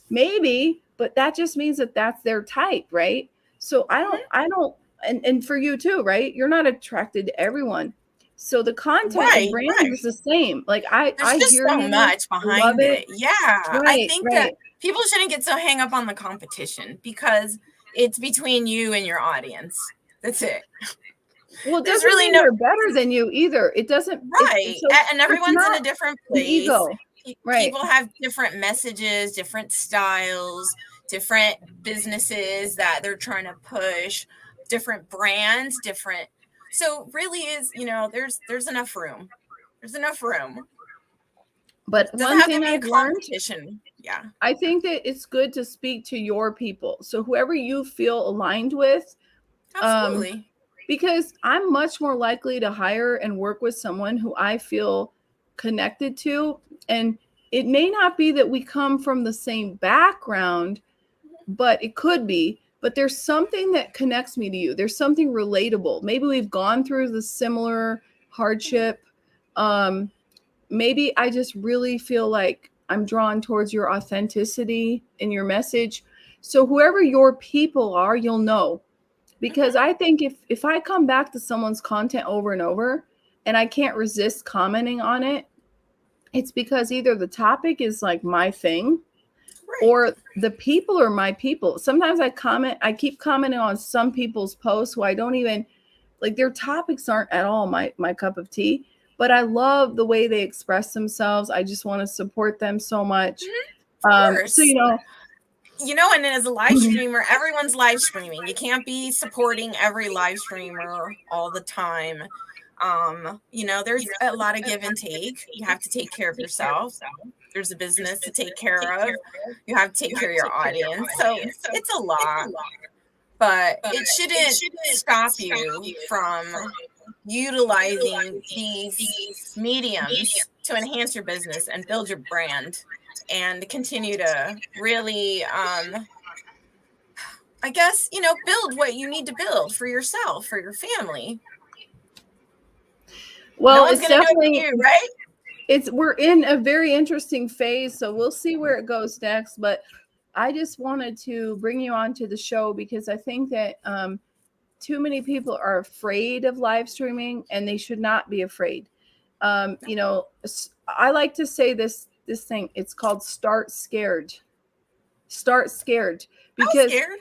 maybe, but that just means that that's their type, right? So I don't, and for you too, right? You're not attracted to everyone. So the content and brand is the same. Like I just hear so much behind it. Yeah. I think that people shouldn't get so hang up on the competition because it's between you and your audience. That's it. Well, there's really no better than you either. It doesn't. And everyone's in a different place. Ego. People have different messages, different styles, different businesses that they're trying to push, different brands, different. So really is, there's enough room. There's enough room. But one thing I've learned, I think that it's good to speak to your people. So whoever you feel aligned with, absolutely. Because I'm much more likely to hire and work with someone who I feel connected to. And it may not be that we come from the same background, but it could be. But there's something that connects me to you. There's something relatable. Maybe we've gone through the similar hardship. Maybe I just really feel like I'm drawn towards your authenticity in your message. So whoever your people are, you'll know. Because I think if I come back to someone's content over and over and I can't resist commenting on it, it's because either the topic is like my thing or the people are my people. Sometimes I keep commenting on some people's posts who I don't even, like their topics aren't at all my cup of tea, but I love the way they express themselves. I just want to support them so much. And as a live streamer, everyone's live streaming. You can't be supporting every live streamer all the time. There's a lot of give and take. You have to take care of yourself. There's a business to take care of. You have to take care of your audience. So it's a lot, but it shouldn't stop you from utilizing these mediums to enhance your business and build your brand and continue to really, build what you need to build for yourself, for your family. Well, no it's definitely you, right? We're in a very interesting phase, so we'll see where it goes next. But I just wanted to bring you onto the show because I think that too many people are afraid of live streaming, and they should not be afraid. You know, I like to say this thing. It's called start scared. Start scared, I was because scared.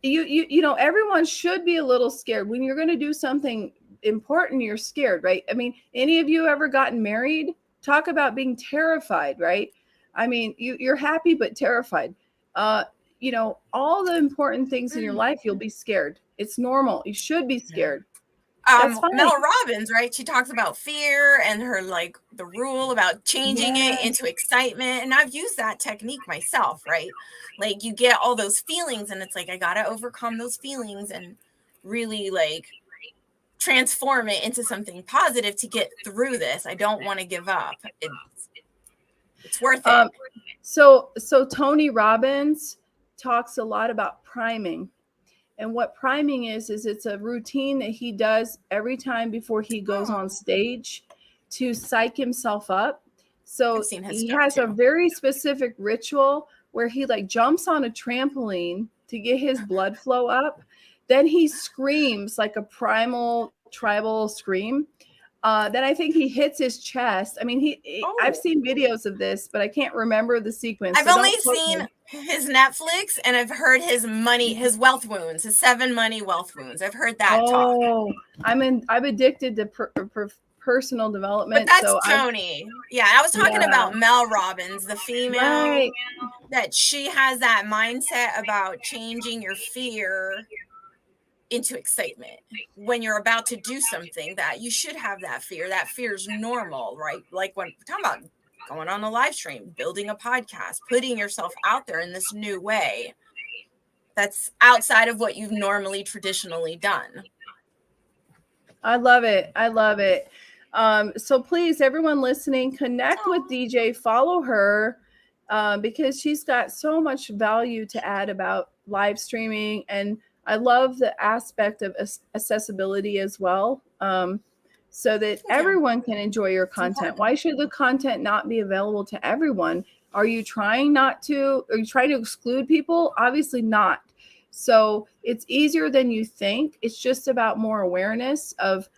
You know, everyone should be a little scared when you're going to do something important. You're scared, right? I mean, any of you ever gotten married? Talk about being terrified, right? I mean, you're happy but terrified. You know, all the important things in your life, you'll be scared. It's normal. You should be scared. That's fine. Mel Robbins, right? She talks about fear and her, like, the rule about changing it into excitement. And I've used that technique myself, right? Like, you get all those feelings and it's like, I got to overcome those feelings and really, like, transform it into something positive to get through this. I don't want to give up. It's worth it. So Tony Robbins talks a lot about priming. And what priming is it's a routine that he does every time before he goes on stage to psych himself up. So he has a very specific ritual where he like jumps on a trampoline to get his blood flow up. Then he screams like a primal tribal scream. Then I think he hits his chest. I mean, I've seen videos of this, but I can't remember the sequence. I've only seen his Netflix, and I've heard his wealth wounds, his 7 money wealth wounds. I've heard that talk. I'm addicted to personal development. But that's Tony. I was talking about Mel Robbins, the female, right, that she has that mindset about changing your fear into excitement. When you're about to do something, that you should have that fear. That fear is normal, right? Like when we're talking about going on a live stream, building a podcast, putting yourself out there in this new way that's outside of what you've normally traditionally done. I love it. I love it. So please, everyone listening, connect with DeeJae, follow her, because she's got so much value to add about live streaming. And I love the aspect of accessibility as well. So that everyone can enjoy your content. Why should the content not be available to everyone? Are you trying not to? Are you trying to exclude people? Obviously not. So it's easier than you think. It's just about more awareness of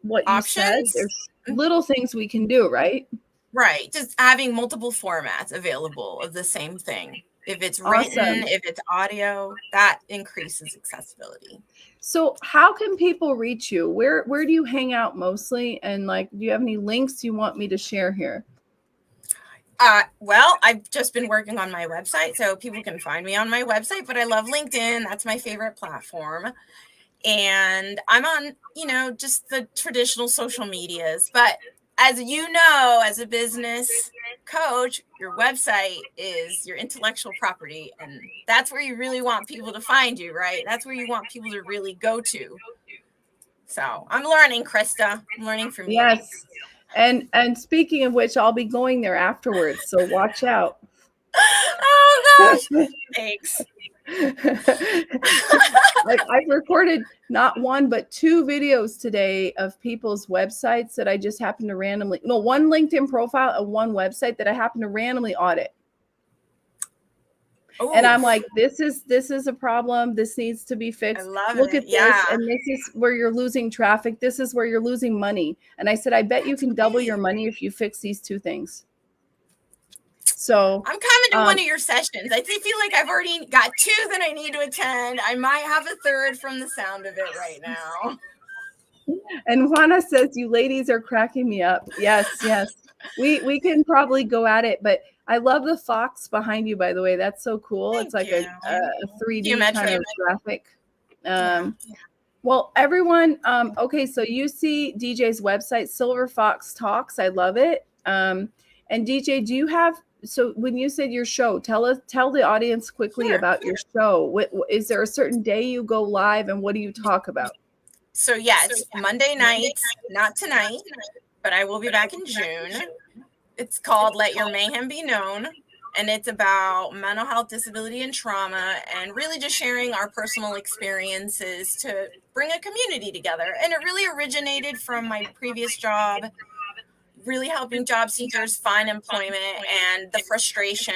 what you said. There's little things we can do, right? Right. Just having multiple formats available of the same thing. If it's written, if it's audio, that increases accessibility. So how can people reach you? Where do you hang out mostly? And like, do you have any links you want me to share here? Well, I've just been working on my website, so people can find me on my website, but I love LinkedIn. That's my favorite platform. And I'm on, just the traditional social medias. But as you know, as a business coach, your website is your intellectual property. And that's where you really want people to find you, right? That's where you want people to really go to. So I'm learning, Krista. I'm learning from you. Yes. And speaking of which, I'll be going there afterwards. So watch out. Oh, gosh. Thanks. I've recorded not one but 2 videos today of people's websites that I just happened to randomly, one LinkedIn profile and one website that I happened to randomly audit. Ooh. And I'm like, this is a problem. This needs to be fixed. Look at this. And this is where you're losing traffic. This is where you're losing money. And I said, I bet you can double your money if you fix these 2 things. So I'm coming to one of your sessions. I feel like I've already got 2 that I need to attend. I might have a 3rd from the sound of it right now. And Juana says, you ladies are cracking me up. Yes. We can probably go at it, but I love the fox behind you, by the way. That's so cool. It's like a 3D kind of graphic. Well, everyone, okay, so you see DeeJae's website, Silver Fox Talks. I love it. And DeeJae, do you have, so when you said your show, tell the audience quickly about your show. Is there a certain day you go live, and what do you talk about? So it's Monday nights, not tonight, but I will be back in June. It's called Let Your Mayhem Be Known, and it's about mental health, disability, and trauma, and really just sharing our personal experiences to bring a community together. And it really originated from my previous job, really helping job seekers find employment, and the frustration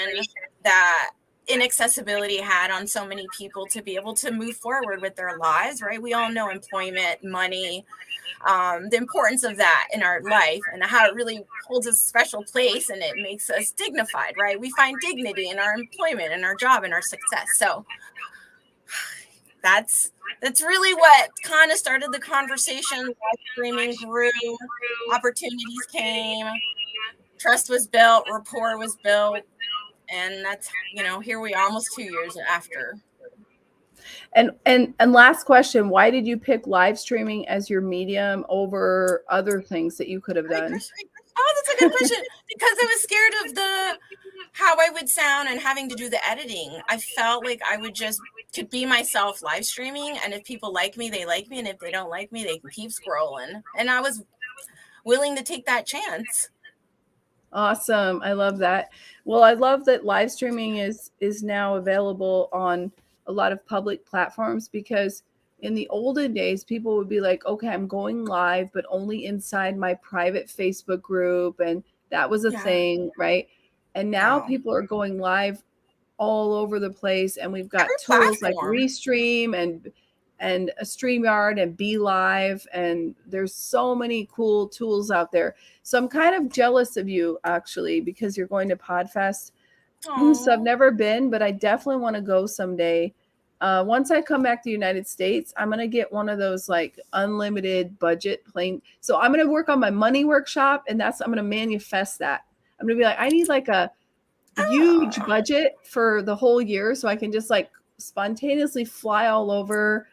that inaccessibility had on so many people to be able to move forward with their lives, right? We all know employment, money, the importance of that in our life and how it really holds a special place and it makes us dignified, right? We find dignity in our employment and our job and our success. So that's really what kind of started the conversation. Live streaming grew, opportunities came, trust was built, rapport was built, and that's, here we are almost 2 years after. And last question, why did you pick live streaming as your medium over other things that you could have done? Oh, that's a good question. Because I was scared of how I would sound and having to do the editing. I felt like I could be myself live streaming, and if people like me, they like me, and if they don't like me, they can keep scrolling. And I was willing to take that chance. Awesome. I love that. Well, I love that live streaming is now available on a lot of public platforms, because in the olden days, people would be like, okay, I'm going live, but only inside my private Facebook group. And that was a thing, right? And now people are going live all over the place. And we've got tools like Restream and a StreamYard and Be Live. And there's so many cool tools out there. So I'm kind of jealous of you, actually, because you're going to PodFest. So I've never been, but I definitely want to go someday. Once I come back to the United States, I'm going to get one of those like unlimited budget plane. So I'm going to work on my money workshop, and I'm going to manifest that. I'm going to be like, I need like a huge budget for the whole year so I can just like spontaneously fly all over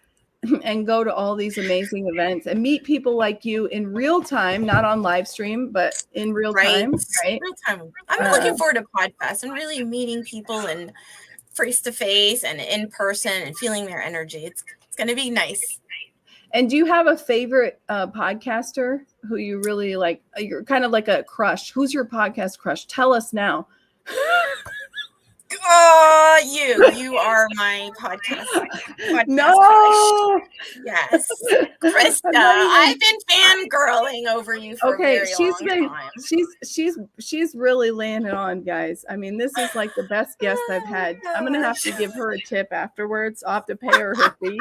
and go to all these amazing events and meet people like you in real time, not on live stream, but in real time. Right? Real time. I'm looking forward to podcasts and really meeting people and face to face and in person and feeling their energy. It's going to be nice. And do you have a favorite podcaster who you really like? You're kind of like a crush. Who's your podcast crush? Tell us now. You are my podcast no crush. Yes, Krista. I've been fangirling over you for a very long time. She's really laying it on, guys. I mean, this is like the best guest I've had. I'm gonna have to give her a tip afterwards. I'll have to pay her fee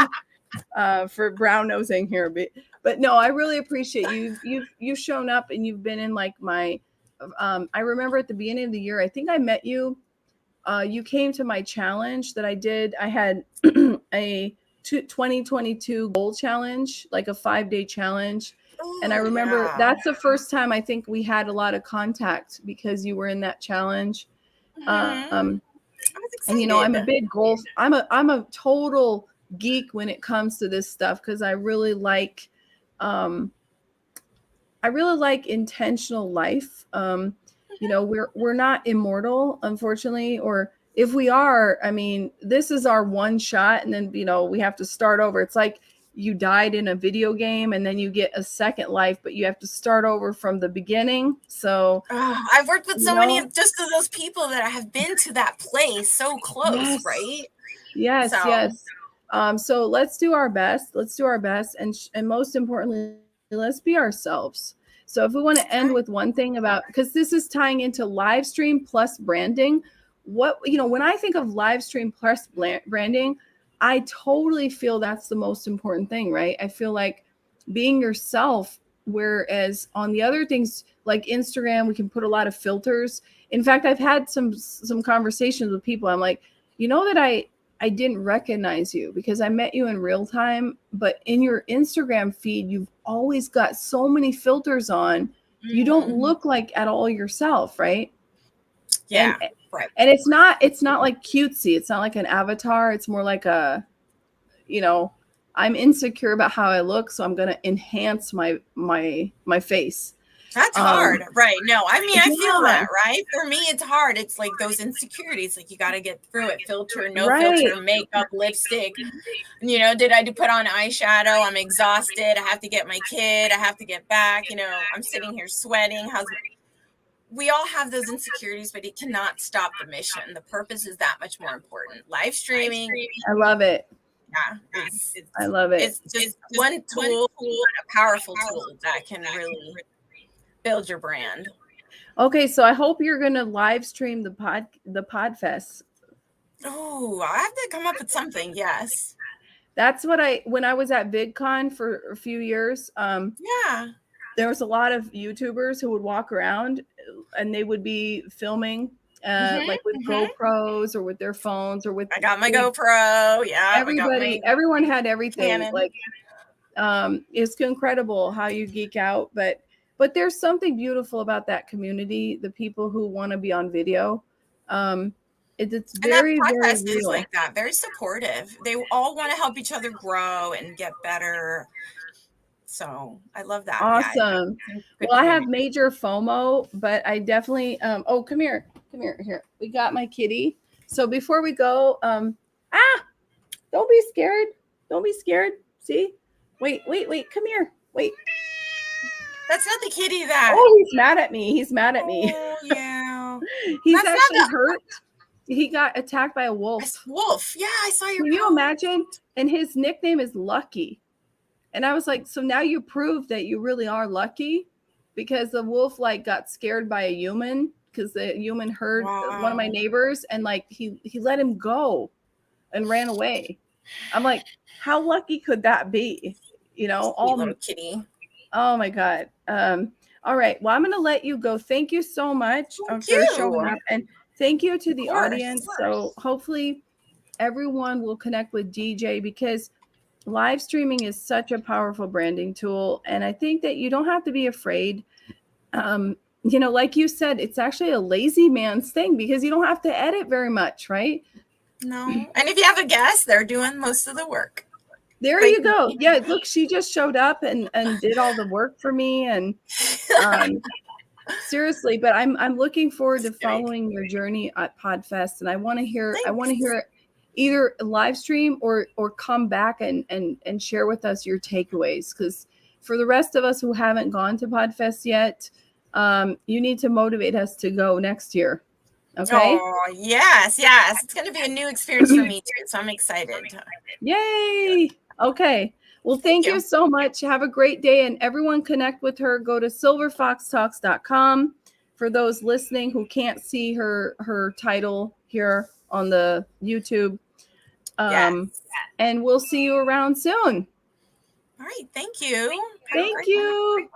for brown nosing here, but no, I really appreciate you've shown up, and you've been in like my I remember at the beginning of the year, I think I met you. You came to my challenge that I did. I had a 2022 goal challenge, like a 5-day challenge. And I remember that's the first time I think we had a lot of contact, because you were in that challenge. And I'm a big goal. I'm a total geek when it comes to this stuff, because I really like intentional life. We're not immortal, unfortunately, or if we are, I mean, this is our one shot, and then, we have to start over. It's like you died in a video game and then you get a second life, but you have to start over from the beginning. So I've worked with so many of just those people that have been to that place so close, right? Yes. So let's do our best. And most importantly, let's be ourselves. So if we want to end with one thing about, because this is tying into live stream plus branding, when I think of live stream plus branding, I totally feel that's the most important thing, right? I feel like being yourself, whereas on the other things like Instagram, we can put a lot of filters. In fact, I've had some conversations with people. I'm like, that I didn't recognize you because I met you in real time, but in your Instagram feed, you've always got so many filters on. Mm-hmm. You don't look like at all yourself, right? Yeah. Right. And it's not like cutesy. It's not like an avatar. It's more like I'm insecure about how I look, so I'm going to enhance my face. That's hard, right? No, I mean, I feel that, right? For me, it's hard. It's like those insecurities, like you got to get through it. Filter, no filter, makeup, lipstick. Did I put on eyeshadow? I'm exhausted. I have to get my kid. I have to get back. I'm sitting here sweating. We all have those insecurities, but it cannot stop the mission. The purpose is that much more important. Live streaming. I love it. Yeah, I love it. It's just one tool, a powerful tool that can really build your brand. Okay, so I hope you're going to live stream the PodFest. Oh, I have to come up with something. Yes. That's what when I was at VidCon for a few years, Yeah. there was a lot of YouTubers who would walk around and they would be filming like with GoPros or with their phones or with I got my GoPro. Yeah, I got my everyone had everything. Canon. Like it's incredible how you geek out, but there's something beautiful about that community, the people who want to be on video. It's And that very, very podcast is real. like that, very supportive. They all want to help each other grow and get better. So I love that. Awesome. Yeah, Well, I have major FOMO, but I definitely oh, come here. Here. We got my kitty. So before we go, don't be scared. Don't be scared. See? Wait, come here. Wait. That's not the kitty that. Oh, he's mad at me. Oh, yeah. He's actually hurt. He got attacked by a wolf. Wolf. Yeah, I saw your Can you imagine? And his nickname is Lucky. And I was like, so now you prove that you really are lucky, because the wolf like got scared by a human, because the human heard one of my neighbors, and like he let him go and ran away. I'm like, how lucky could that be? You know, all little kitty. Oh my God. All right. Well, I'm going to let you go. Thank you so much for showing up, and thank you to the audience. So hopefully everyone will connect with DeeJae, because live streaming is such a powerful branding tool. And I think that you don't have to be afraid. You know, like you said, it's actually a lazy man's thing, because you don't have to edit very much, right? No. And if you have a guest, they're doing most of the work. There you go. Yeah, look, she just showed up and did all the work for me. And seriously, but I'm looking forward to following your journey at PodFest. And I want to hear either live stream or come back and share with us your takeaways. Because for the rest of us who haven't gone to PodFest yet, you need to motivate us to go next year. Okay. Oh, yes. It's going to be a new experience for me too. So I'm excited. Yay. Okay. Well, thank you so much. Have a great day, and everyone connect with her. Go to silverfoxtalks.com. For those listening who can't see her title here on the YouTube. And we'll see you around soon. All right. Thank you. Thank you.